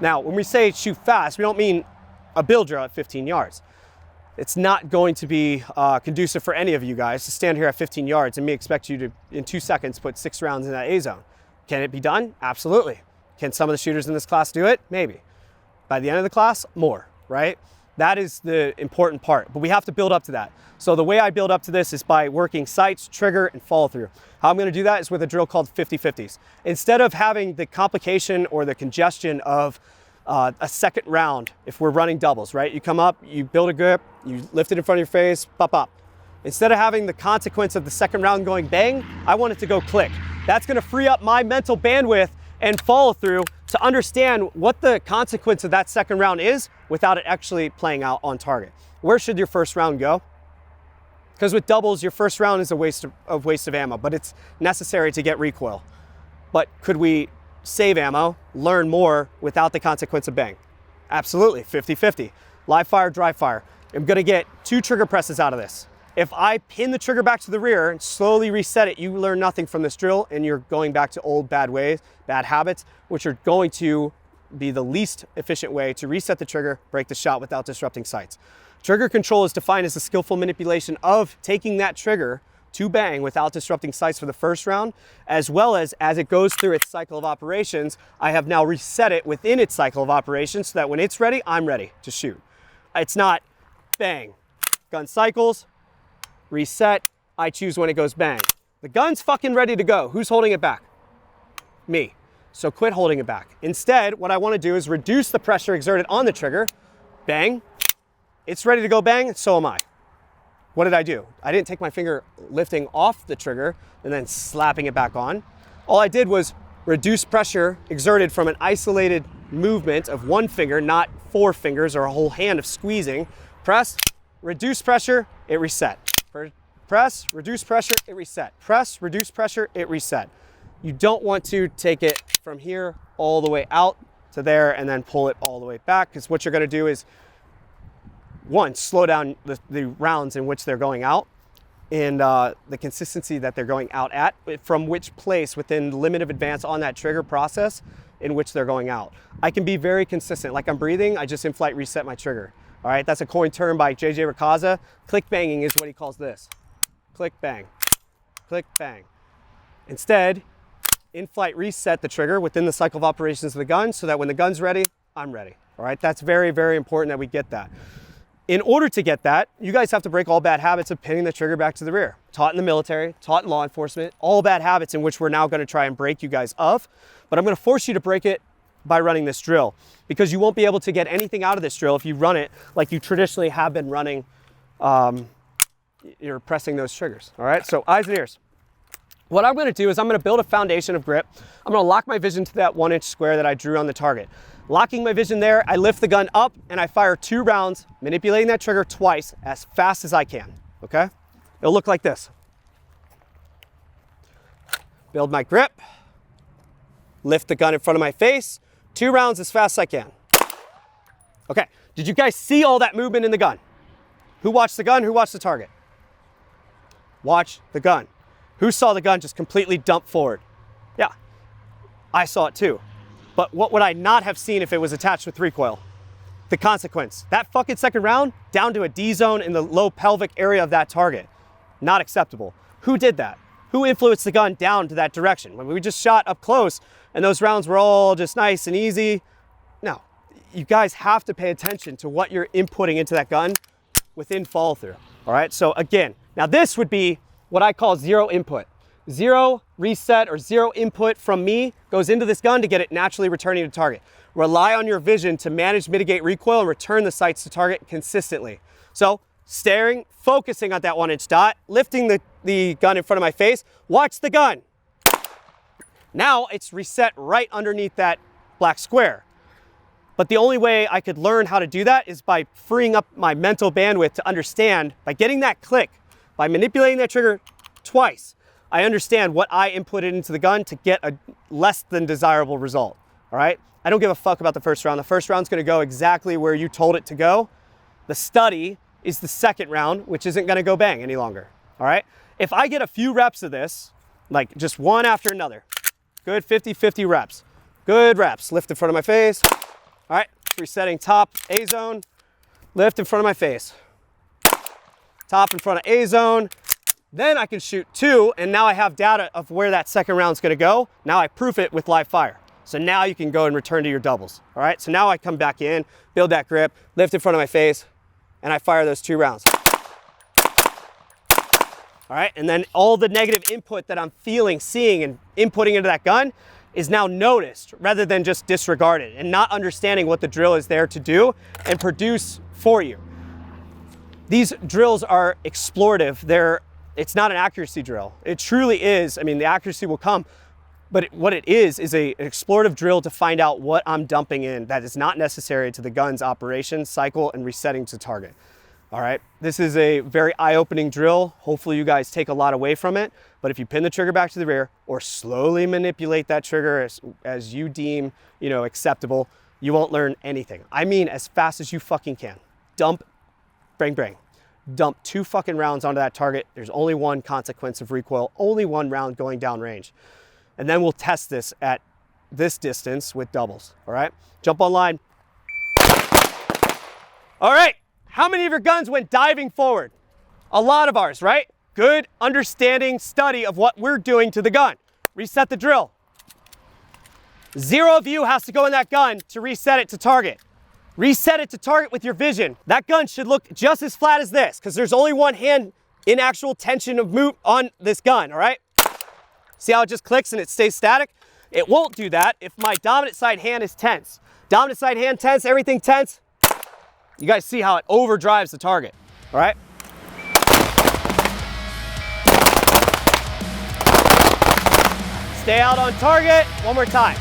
Now, when we say shoot fast, we don't mean a bill drill at 15 yards. It's not going to be conducive for any of you guys to stand here at 15 yards and me expect you to, in 2 seconds, put 6 rounds in that A zone. Can it be done? Absolutely. Can some of the shooters in this class do it? Maybe. By the end of the class, more, right? That is the important part, but we have to build up to that. So the way I build up to this is by working sights, trigger, and follow through. How I'm gonna do that is with a drill called 50-50s. Instead of having the complication or the congestion of a second round, if we're running doubles, right? You come up, you build a grip, you lift it in front of your face, pop up. Instead of having the consequence of the second round going bang, I want it to go click. That's gonna free up my mental bandwidth and follow through to understand what the consequence of that second round is without it actually playing out on target. Where should your first round go? Because with doubles, your first round is a waste of ammo, but it's necessary to get recoil. But could we save ammo, learn more without the consequence of bang? Absolutely, 50-50. Live fire, dry fire. I'm gonna get 2 trigger presses out of this. If I pin the trigger back to the rear and slowly reset it, you learn nothing from this drill and you're going back to old bad ways, bad habits, which are going to be the least efficient way to reset the trigger, break the shot without disrupting sights. Trigger control is defined as the skillful manipulation of taking that trigger to bang without disrupting sights for the first round, as well as it goes through its cycle of operations, I have now reset it within its cycle of operations so that when it's ready, I'm ready to shoot. It's not bang, gun cycles, reset, I choose when it goes bang. The gun's fucking ready to go. Who's holding it back? Me. So quit holding it back. Instead, what I want to do is reduce the pressure exerted on the trigger, bang, it's ready to go bang, and so am I. What did I do? I didn't take my finger lifting off the trigger and then slapping it back on. All I did was reduce pressure exerted from an isolated movement of one finger, not 4 fingers or a whole hand of squeezing. Press, reduce pressure, it reset. Press, reduce pressure, it reset. Press, reduce pressure, it reset. You don't want to take it from here all the way out to there and then pull it all the way back, because what you're gonna do is, one, slow down the rounds in which they're going out and the consistency that they're going out at, from which place within the limit of advance on that trigger process in which they're going out. I can be very consistent. Like I'm breathing, I just in-flight reset my trigger. All right, that's a coined term by J.J. Ricazza. Click banging is what he calls this. Click bang, click bang. Instead, in-flight reset the trigger within the cycle of operations of the gun so that when the gun's ready, I'm ready. All right, that's very, very important that we get that. In order to get that, you guys have to break all bad habits of pinning the trigger back to the rear. Taught in the military, taught in law enforcement, all bad habits in which we're now gonna try and break you guys of, but I'm gonna force you to break it by running this drill, because you won't be able to get anything out of this drill if you run it like you traditionally have been running. You're pressing those triggers, all right? So eyes and ears. What I'm gonna do is I'm gonna build a foundation of grip. I'm gonna lock my vision to that 1-inch square that I drew on the target. Locking my vision there, I lift the gun up and I fire 2 rounds, manipulating that trigger twice as fast as I can, okay? It'll look like this. Build my grip, lift the gun in front of my face, 2 rounds as fast as I can. Okay, did you guys see all that movement in the gun? Who watched the gun? Who watched the target? Watch the gun. Who saw the gun just completely dump forward? Yeah, I saw it too. But what would I not have seen if it was attached with recoil? The consequence. That fucking second round, down to a D zone in the low pelvic area of that target. Not acceptable. Who did that? Who influenced the gun down to that direction? When we just shot up close and those rounds were all just nice and easy. No, you guys have to pay attention to what you're inputting into that gun within follow through. All right, so again, now this would be what I call zero input. Zero reset or zero input from me goes into this gun to get it naturally returning to target. Rely on your vision to manage, mitigate recoil, and return the sights to target consistently. So staring, focusing on that 1-inch dot, lifting the gun in front of my face, watch the gun. Now it's reset right underneath that black square. But the only way I could learn how to do that is by freeing up my mental bandwidth to understand, by getting that click, by manipulating that trigger twice, I understand what I inputted into the gun to get a less than desirable result, all right? I don't give a fuck about the first round. The first round's gonna go exactly where you told it to go. The study is the second round, which isn't gonna go bang any longer, all right? If I get a few reps of this, like just one after another, good 50-50 reps, good reps, lift in front of my face, resetting top A zone, lift in front of my face. Top in front of A zone. Then I can shoot 2, and now I have data of where that second round's gonna go. Now I proof it with live fire. So now you can go and return to your doubles, all right? So now I come back in, build that grip, lift in front of my face, and I fire those 2 rounds. All right, and then all the negative input that I'm feeling, seeing, and inputting into that gun is now noticed rather than just disregarded and not understanding what the drill is there to do and produce for you. These drills are explorative. It's not an accuracy drill. It truly is. I mean, the accuracy will come, but what it is an explorative drill to find out what I'm dumping in that is not necessary to the gun's operation, cycle, and resetting to target. All right, this is a very eye-opening drill. Hopefully you guys take a lot away from it, but if you pin the trigger back to the rear or slowly manipulate that trigger as you deem, acceptable, you won't learn anything. I mean, as fast as you fucking can. Dump, bang, bang. Dump 2 fucking rounds onto that target. There's only one consequence of recoil, only 1 round going down range. And then we'll test this at this distance with doubles, all right? Jump on line. All right. How many of your guns went diving forward? A lot of ours, right? Good understanding, study of what we're doing to the gun. Reset the drill. 0 of you has to go in that gun to reset it to target. Reset it to target with your vision. That gun should look just as flat as this because there's only one hand in actual tension of move on this gun, all right? See how it just clicks and it stays static? It won't do that if my dominant side hand is tense. Dominant side hand tense, everything tense. You guys see how it overdrives the target, all right? Stay out on target, one more time.